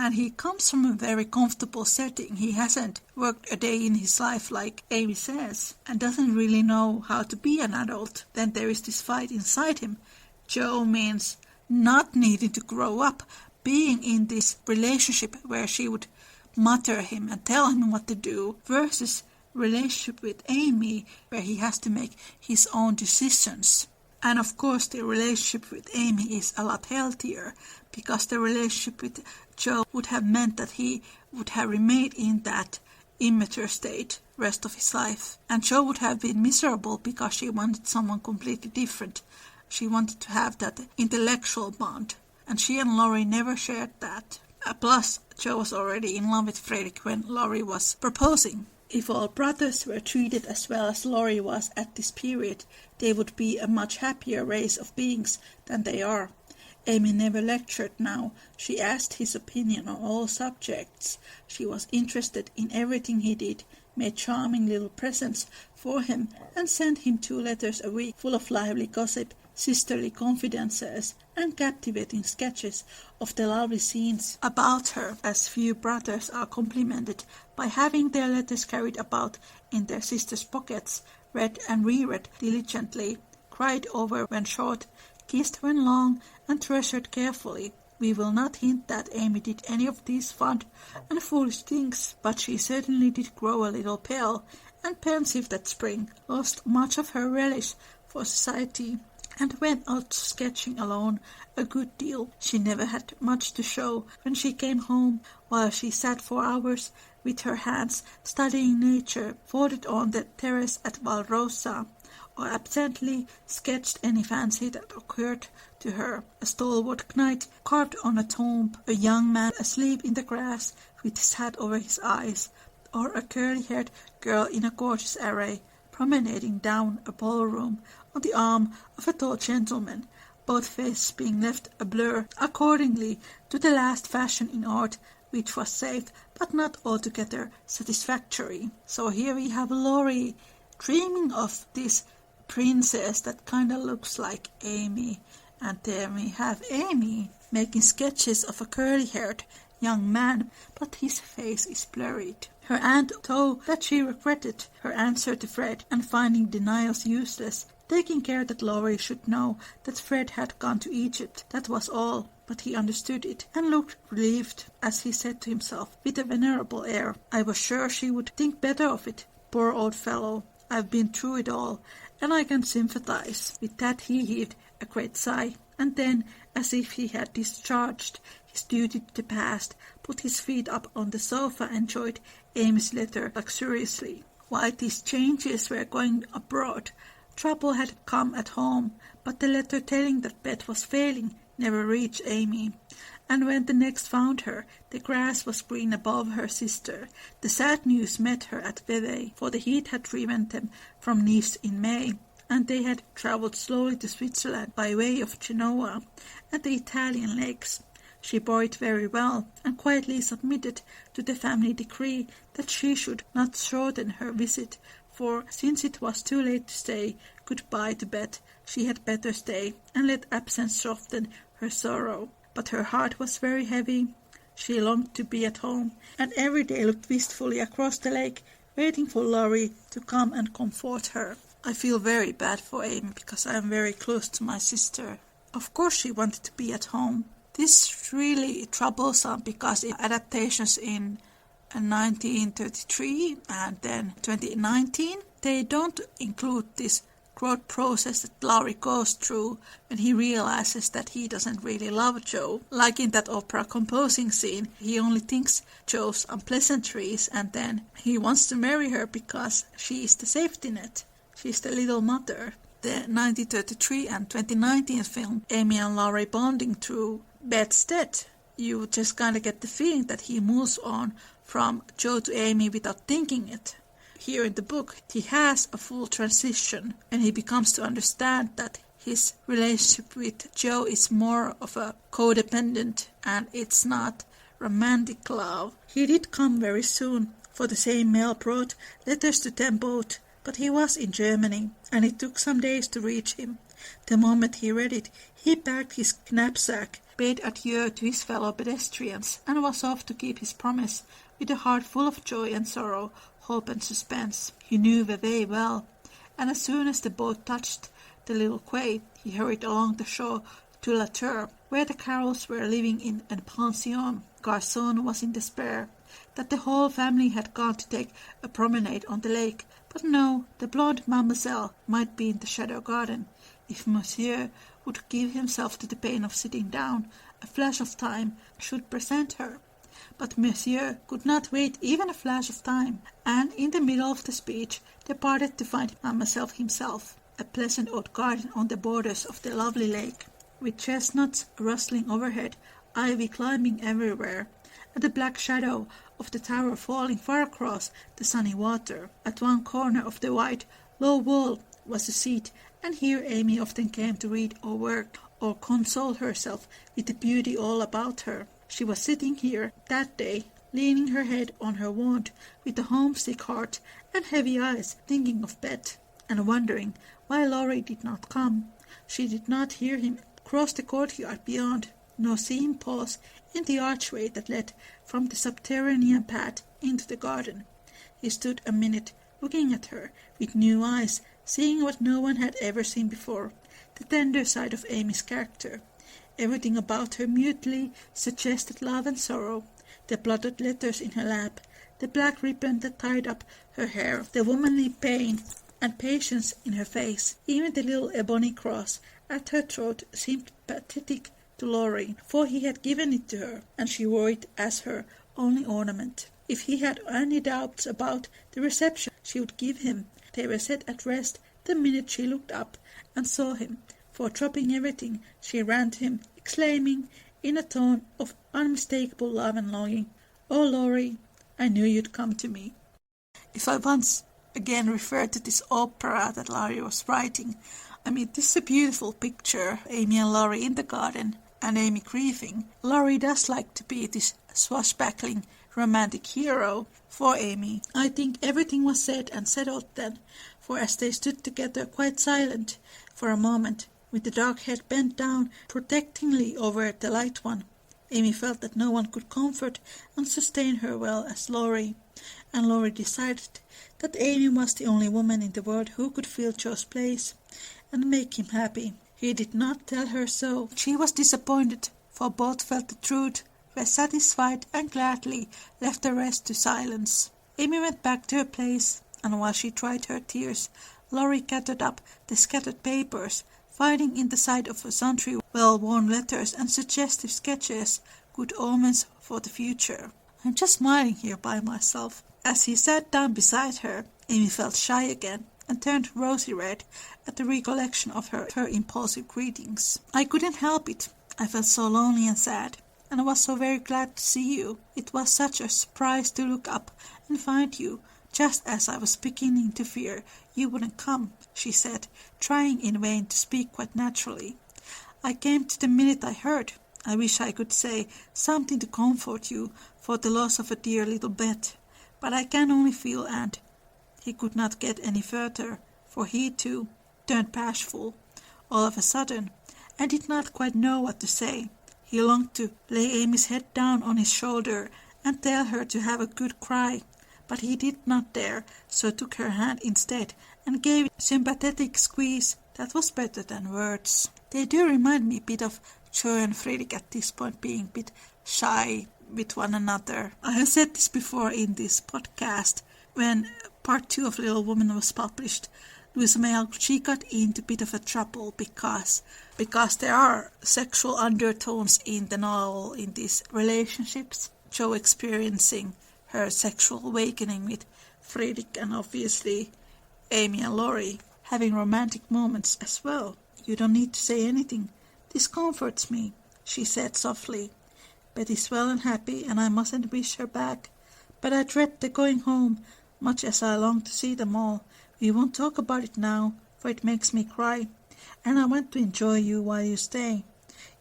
And he comes from a very comfortable setting. He hasn't worked a day in his life like Amy says, and doesn't really know how to be an adult. Then there is this fight inside him. Joe means not needing to grow up, being in this relationship where she would mutter him and tell him what to do, versus relationship with Amy where he has to make his own decisions. And of course the relationship with Amy is a lot healthier, because the relationship with Joe would have meant that he would have remained in that immature state rest of his life. And Joe would have been miserable because she wanted someone completely different. She wanted to have that intellectual bond, and she and Laurie never shared that. Plus, Joe was already in love with Fredrik when Laurie was proposing. If all brothers were treated as well as Laurie was at this period, they would be a much happier race of beings than they are. Amy never lectured now. She asked his opinion on all subjects. She was interested in everything he did, made charming little presents for him, and sent him 2 letters a week full of lively gossip, sisterly confidences, and captivating sketches of the lovely scenes about her, as few brothers are complimented by having their letters carried about in their sisters' pockets, read and reread diligently, cried over when short, kissed when long, and treasured carefully. We will not hint that Amy did any of these fond and foolish things, but she certainly did grow a little pale and pensive that spring, lost much of her relish for society, and went out sketching alone a good deal. She never had much to show when she came home, while she sat for hours with her hands studying nature, folded on the terrace at Valrosa, or absently sketched any fancy that occurred to her. A stalwart knight carved on a tomb, a young man asleep in the grass with his hat over his eyes, or a curly-haired girl in a gorgeous array, promenading down a ballroom on the arm of a tall gentleman, both faces being left a blur accordingly to the last fashion in art, which was safe but not altogether satisfactory. So here we have Laurie dreaming of this princess that kind of looks like Amy, and then we have Amy making sketches of a curly-haired young man, but his face is blurred. Her aunt told that she regretted her answer to Fred, and finding denials useless, taking care that Laurie should know that Fred had gone to Egypt. That was all, but he understood it, and looked relieved as he said to himself with a venerable air, "I was sure she would think better of it. Poor old fellow, I've been through it all, and I can sympathize." With that he heaved a great sigh, and then, as if he had discharged his duty to the past, put his feet up on the sofa and enjoyed Amy's letter luxuriously. While these changes were going abroad, trouble had come at home, but the letter telling that Beth was failing never reached Amy, and when the next found her, the grass was green above her sister. The sad news met her at Vevey, for the heat had driven them from Nice in May, and they had travelled slowly to Switzerland by way of Genoa and the Italian lakes. She bore it very well, and quietly submitted to the family decree that she should not shorten her visit, for since it was too late to say good-bye to Beth, she had better stay and let absence soften her sorrow. But her heart was very heavy. She longed to be at home, and every day looked wistfully across the lake, waiting for Laurie to come and comfort her. I feel very bad for Amy, because I am very close to my sister. Of course she wanted to be at home. This is really troublesome, because in adaptations in 1933 and then 2019, they don't include this growth process that Laurie goes through when he realizes that he doesn't really love Joe. Like in that opera composing scene, he only thinks Joe's unpleasantries, and then he wants to marry her because she is the safety net. She's the little mother. The 1933 and 2019 film, Amy and Laurie bonding through Beth's death, you just kind of get the feeling that he moves on from Joe to Amy without thinking it. Here in the book, he has a full transition, and he becomes to understand that his relationship with Joe is more of a codependent, and it's not romantic love. He did come very soon, for the same mail brought letters to them both, but he was in Germany, and it took some days to reach him. The moment he read it, he packed his knapsack, bade adieu to his fellow pedestrians, and was off to keep his promise, with a heart full of joy and sorrow, hope and suspense. He knew the way well, and as soon as the boat touched the little quay, he hurried along the shore to La Tour, where the Carols were living in a pension. Garçon was in despair that the whole family had gone to take a promenade on the lake, but no, the blonde mademoiselle might be in the shadow garden. If monsieur would give himself to the pain of sitting down, a flash of time should present her. But monsieur could not wait even a flash of time, and in the middle of the speech departed to find mademoiselle himself. A pleasant old garden on the borders of the lovely lake, with chestnuts rustling overhead, ivy climbing everywhere, and the black shadow of the tower falling far across the sunny water. At one corner of the white, low wall was a seat, and here Amy often came to read or work, or console herself with the beauty all about her. She was sitting here that day, leaning her head on her wand, with a homesick heart and heavy eyes, thinking of Beth, and wondering why Laurie did not come. She did not hear him cross the courtyard beyond, nor see him pause in the archway that led from the subterranean path into the garden. He stood a minute, looking at her with new eyes, seeing what no one had ever seen before, the tender side of Amy's character. Everything about her mutely suggested love and sorrow, the blotted letters in her lap, the black ribbon that tied up her hair, the womanly pain and patience in her face. Even the little ebony cross at her throat seemed pathetic to Laurie, for he had given it to her, and she wore it as her only ornament. If he had any doubts about the reception she would give him, they were set at rest the minute she looked up and saw him, for dropping everything, she ran to him, exclaiming in a tone of unmistakable love and longing, "Oh, Laurie, I knew you'd come to me." If I once again refer to this opera that Laurie was writing, I mean, this is a beautiful picture, Amy and Laurie in the garden, and Amy grieving. Laurie does like to be this swashbuckling romantic hero for Amy. I think everything was said and settled then, for as they stood together quite silent for a moment, with the dark head bent down protectingly over the light one, Amy felt that no one could comfort and sustain her well as Laurie, and Laurie decided that Amy was the only woman in the world who could fill Joe's place and make him happy. He did not tell her so. She was disappointed, for both felt the truth, were satisfied, and gladly left the rest to silence. Amy went back to her place, and while she dried her tears, Laurie gathered up the scattered papers, finding in the sight of sundry well-worn letters and suggestive sketches good omens for the future. "I'm just smiling here by myself." As he sat down beside her, Amy felt shy again, and turned rosy red at the recollection of her impulsive greetings. "I couldn't help it. I felt so lonely and sad, and I was so very glad to see you. It was such a surprise to look up and find you, just as I was beginning to fear you wouldn't come," she said, trying in vain to speak quite naturally. "I came to the minute I heard. I wish I could say something to comfort you for the loss of a dear little Beth, but I can only feel," and he could not get any further, for he, too, turned bashful all of a sudden, and did not quite know what to say. He longed to lay Amy's head down on his shoulder and tell her to have a good cry, but he did not dare, so took her hand instead and gave it a sympathetic squeeze that was better than words. They do remind me a bit of Joe and Fredrik at this point, being a bit shy with one another. I have said this before in this podcast. When part 2 of Little Woman was published, Louisa May Alcott, she got into a bit of a trouble because there are sexual undertones in the novel, in these relationships. Joe experiencing her sexual awakening with Fredrik, and obviously Amy and Laurie having romantic moments as well. "You don't need to say anything. This comforts me," she said softly. "Beth is well and happy, and I mustn't wish her back. But I dread the going home, much as I long to see them all. We won't talk about it now, for it makes me cry, and I want to enjoy you while you stay.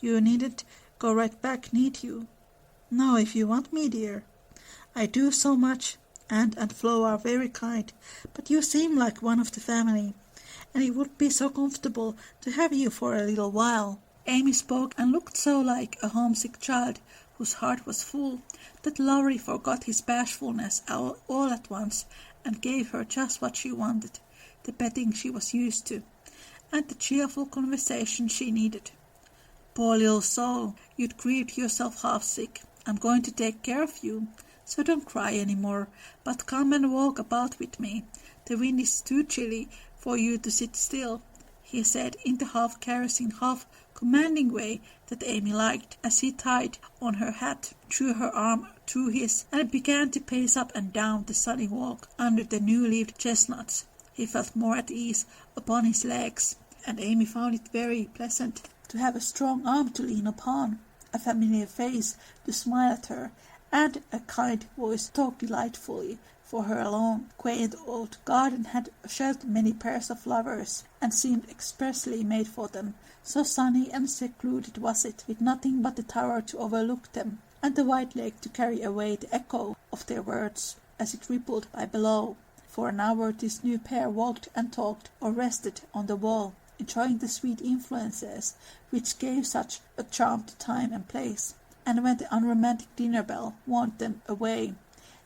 You needn't go right back, need you?" "No, if you want me, dear. I do so much, and Flo are very kind, but you seem like one of the family, and it would be so comfortable to have you for a little while." Amy spoke and looked so like a homesick child whose heart was full that Laurie forgot his bashfulness all at once and gave her just what she wanted, the petting she was used to, and the cheerful conversation she needed. "Poor little soul, you'd grieved yourself half sick. I'm going to take care of you, so don't cry any more, but come and walk about with me. The wind is too chilly for you to sit still," he said in the half-caressing, half-commanding way that Amy liked, as he tied on her hat, drew her arm through his, and began to pace up and down the sunny walk under the new-leaved chestnuts. He felt more at ease upon his legs, and Amy found it very pleasant to have a strong arm to lean upon, a familiar face to smile at her, and a kind voice to talk delightfully for her alone. Quaint old garden had sheltered many pairs of lovers, and seemed expressly made for them, so sunny and secluded was it, with nothing but the tower to overlook them, and the white lake to carry away the echo of their words as it rippled by below. For an hour this new pair walked and talked, or rested on the wall, enjoying the sweet influences which gave such a charm to time and place. And when the unromantic dinner bell warned them away,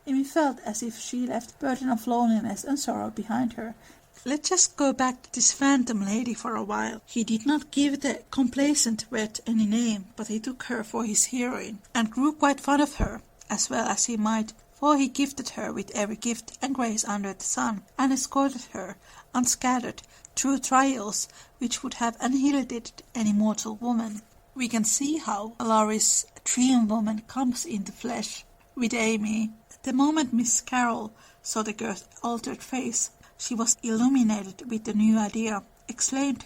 Amy felt as if she left the burden of loneliness and sorrow behind her. Let's just go back to this phantom lady for a while. He did not give the complacent wet any name, but he took her for his heroine, and grew quite fond of her, as well as he might, for he gifted her with every gift and grace under the sun, and escorted her, unscattered, through trials which would have annihilated any mortal woman. We can see how Laurie's dream woman comes into flesh with Amy. The moment Miss Carroll saw the girl's altered face, she was illuminated with the new idea, exclaimed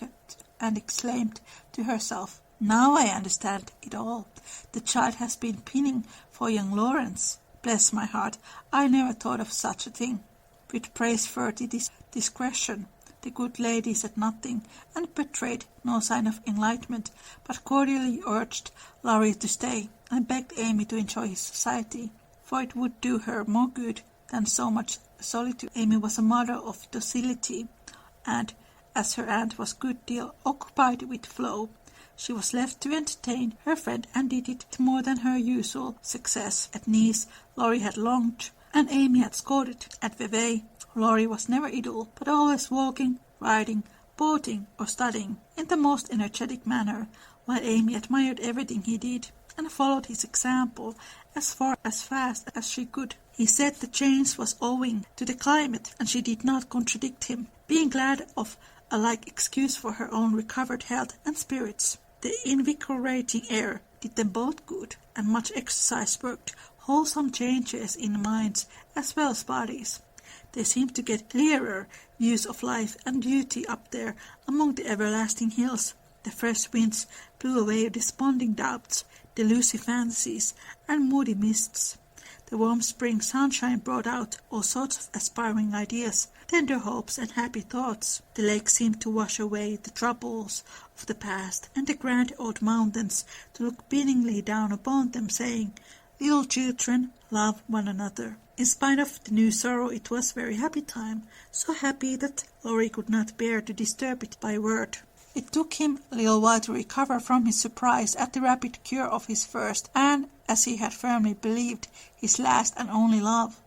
to herself, "Now I understand it all. The child has been pining for young Lawrence. Bless my heart, I never thought of such a thing." With praiseworthy discretion, the good lady said nothing, and betrayed no sign of enlightenment, but cordially urged Laurie to stay, and begged Amy to enjoy his society, for it would do her more good than so much solitude. Amy was a mother of docility, and, as her aunt was a good deal occupied with Flo, she was left to entertain her friend, and did it with more than her usual success. At Nice, Laurie had longed, and Amy had scored. At Vevey, Laurie was never idle, but always walking, riding, boating, or studying, in the most energetic manner, while Amy admired everything he did, and followed his example as fast as she could. He said the change was owing to the climate, and she did not contradict him, being glad of a like excuse for her own recovered health and spirits. The invigorating air did them both good, and much exercise worked wholesome changes in minds as well as bodies. They seemed to get clearer views of life and duty up there among the everlasting hills. The fresh winds blew away desponding doubts, delusive fancies, and moody mists. The warm spring sunshine brought out all sorts of aspiring ideas, tender hopes, and happy thoughts. The lake seemed to wash away the troubles of the past, and the grand old mountains to look beamingly down upon them, saying, "Little children, love one another." In spite of the new sorrow, it was a very happy time, so happy that Laurie could not bear to disturb it by word. It took him a little while to recover from his surprise at the rapid cure of his first, and, as he had firmly believed, his last and only love.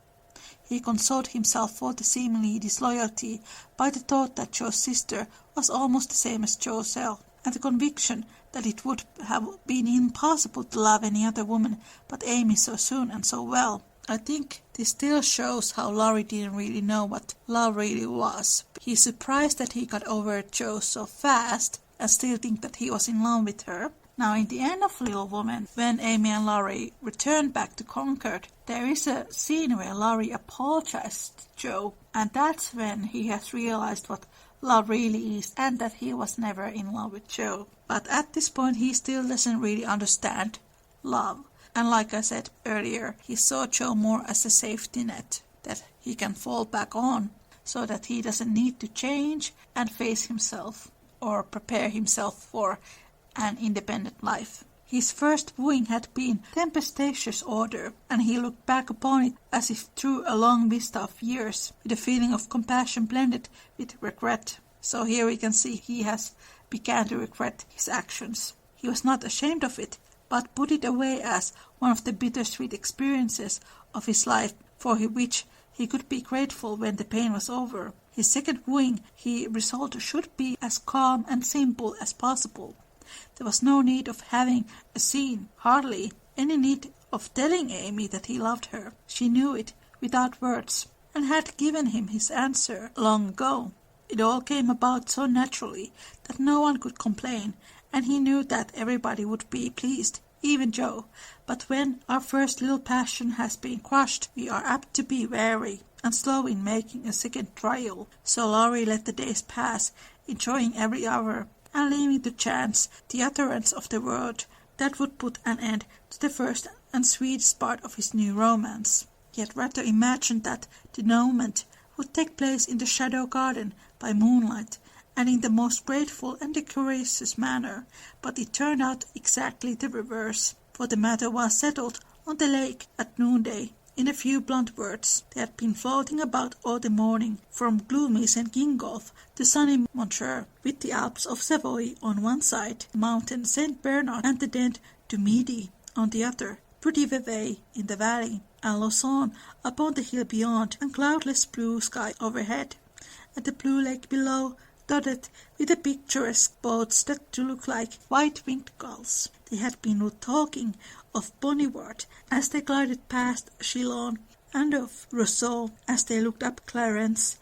He consoled himself for the seemingly disloyalty by the thought that Joe's sister was almost the same as Joe's self, and the conviction that it would have been impossible to love any other woman but Amy so soon and so well. I think this still shows how Laurie didn't really know what love really was. He's surprised that he got over Joe so fast and still think that he was in love with her. Now, in the end of Little Woman, when Amy and Laurie return back to Concord, there is a scene where Laurie apologized to Joe, and that's when he has realized what love really is, and that he was never in love with Joe. But at this point, he still doesn't really understand love. And like I said earlier, he saw Joe more as a safety net that he can fall back on, so that he doesn't need to change and face himself or prepare himself for an independent life. His first wooing had been tempestuous order, and he looked back upon it as if through a long vista of years, with a feeling of compassion blended with regret. So here we can see he has began to regret his actions. He was not ashamed of it, but put it away as one of the bittersweet experiences of his life for which he could be grateful when the pain was over. His second wooing, he resolved, should be as calm and simple as possible. There was no need of having a scene, hardly any need of telling Amy that he loved her. She knew it without words, and had given him his answer long ago. It all came about so naturally that no one could complain, and he knew that everybody would be pleased, even Joe. But when our first little passion has been crushed, we are apt to be wary and slow in making a second trial. So Laurie let the days pass, enjoying every hour, and leaving to chance the utterance of the word that would put an end to the first and sweetest part of his new romance. He had rather imagined that denouement would take place in the shadow garden by moonlight, and in the most grateful and decorous manner, but it turned out exactly the reverse, for the matter was settled on the lake at noonday. In a few blunt words, they had been floating about all the morning, from gloomy St. Gingolph to sunny Bonjour, with the Alps of Savoy on one side, mountain St. Bernard and the Dent du Midi on the other, pretty Vevey in the valley, and Lausanne upon the hill beyond, and cloudless blue sky overhead, and the blue lake below, dotted with the picturesque boats that do look like white-winged gulls. They had been talking of Bonivard as they glided past Chillon, and of Rousseau as they looked up Clarence,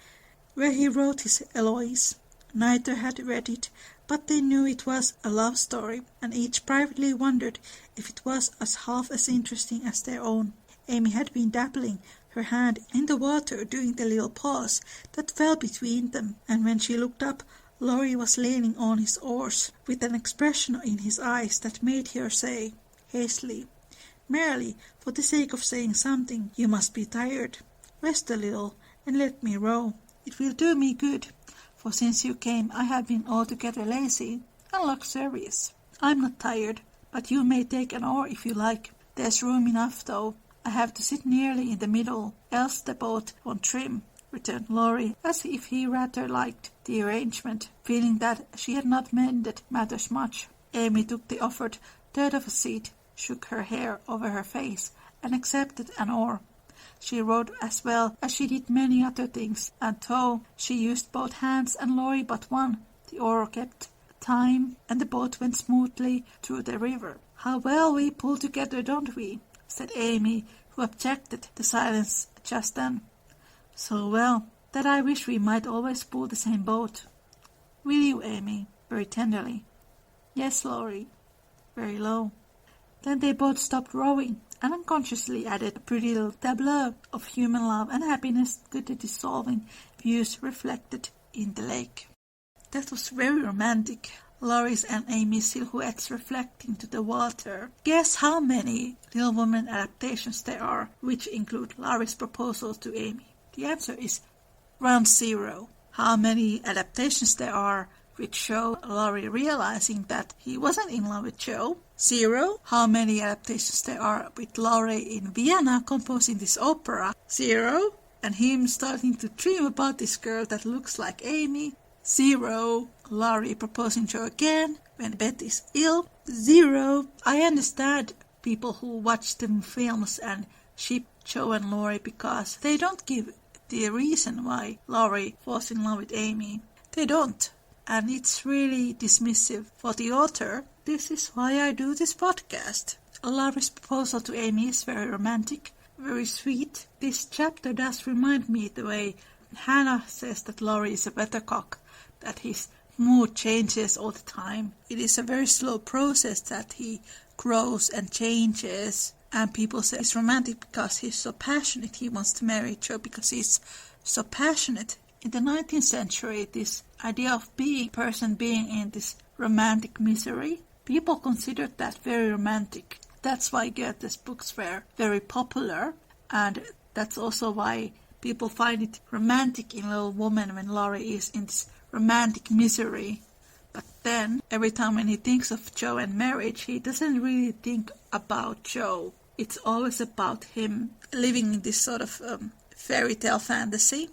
where he wrote his Eloise. Neither had read it, but they knew it was a love story, and each privately wondered if it was as half as interesting as their own. Amy had been dabbling her hand in the water during the little pause that fell between them, and when she looked up, Laurie was leaning on his oars, with an expression in his eyes that made her say, hastily, merely for the sake of saying something, "You must be tired. Rest a little, and let me row. It will do me good, for since you came I have been altogether lazy and luxurious. I'm not tired, but you may take an oar if you like. There's room enough, though. I have to sit nearly in the middle, else the boat won't trim," returned Laurie, as if he rather liked the arrangement, feeling that she had not mended matters much. Amy took the offered third of a seat, shook her hair over her face, and accepted an oar. She rowed as well as she did many other things, and though she used both hands and Laurie but one, the oar kept time, and the boat went smoothly through the river. "How well we pull together, don't we?" said Amy, who objected to silence just then. "So well that I wish we might always pull the same boat." "Will you, Amy?" very tenderly. "Yes, Laurie," very low. Then they both stopped rowing, and unconsciously added a pretty little tableau of human love and happiness to the dissolving views reflected in the lake. That was very romantic. Laurie's and Amy's silhouettes reflecting to the water. Guess how many Little Women adaptations there are which include Laurie's proposal to Amy. The answer is round 0. How many adaptations there are which show Laurie realizing that he wasn't in love with Joe? 0. How many adaptations there are with Laurie in Vienna composing this opera? 0. And him starting to dream about this girl that looks like Amy? 0. Laurie proposing Joe again when Beth is ill? 0. I understand people who watch the films and ship Joe and Laurie because they don't give the reason why Laurie falls in love with Amy. They don't. And it's really dismissive for the author. This is why I do this podcast. Laurie's proposal to Amy is very romantic, very sweet. This chapter does remind me the way Hannah says that Laurie is a weathercock, that his mood changes all the time. It is a very slow process that he grows and changes. And people say he's romantic because he's so passionate. He wants to marry Joe because he's so passionate. In the 19th century, this idea of being in this romantic misery, people considered that very romantic. That's why Goethe's books were very popular, and that's also why people find it romantic in Little Woman when Laurie is in this romantic misery. But then, every time when he thinks of Joe and marriage, he doesn't really think about Joe. It's always about him living in this sort of fairy tale fantasy.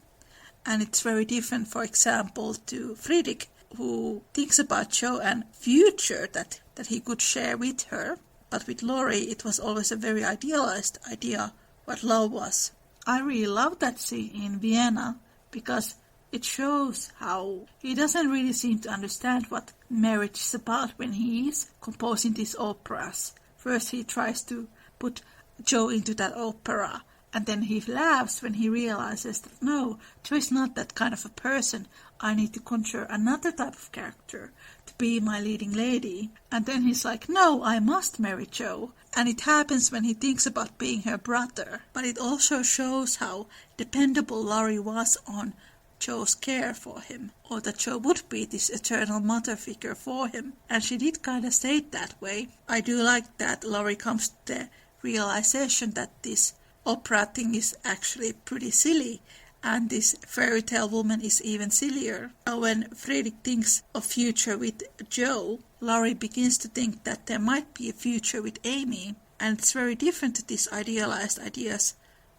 And it's very different, for example, to Friedrich, who thinks about Jo and future that he could share with her. But with Laurie, it was always a very idealized idea what love was. I really love that scene in Vienna because it shows how he doesn't really seem to understand what marriage is about when he is composing these operas. First he tries to put Jo into that opera, and then he laughs when he realizes that no, Jo is not that kind of a person. I need to conjure another type of character to be my leading lady. And then he's like, no, I must marry Jo. And it happens when he thinks about being her brother. But it also shows how dependable Laurie was on Jo's care for him, or that Jo would be this eternal mother figure for him. And she did kind of say it that way. I do like that Laurie comes to the realization that this opera thing is actually pretty silly, and this fairy tale woman is even sillier. When Friedrich thinks of future with Jo, Laurie begins to think that there might be a future with Amy, and it's very different to these idealized ideas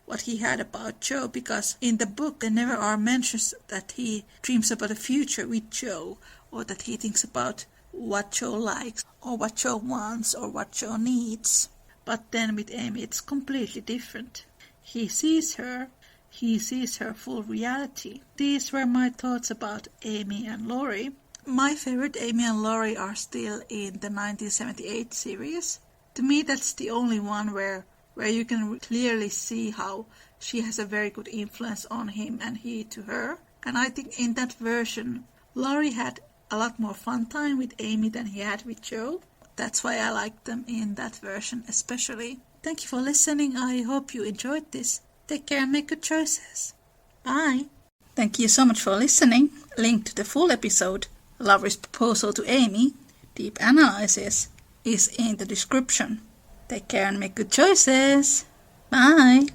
what he had about Jo, because in the book there never are mentions that he dreams about a future with Jo, or that he thinks about what Jo likes, or what Jo wants, or what Jo needs. But then with Amy it's completely different. He sees her full reality. These were my thoughts about Amy and Laurie. My favorite Amy and Laurie are still in the 1978 series. To me that's the only one where you can clearly see how she has a very good influence on him and he to her. And I think in that version Laurie had a lot more fun time with Amy than he had with Jo. That's why I like them in that version especially. Thank you for listening. I hope you enjoyed this. Take care and make good choices. Bye. Thank you so much for listening. Link to the full episode, Laurie's proposal to Amy, deep analysis, is in the description. Take care and make good choices. Bye.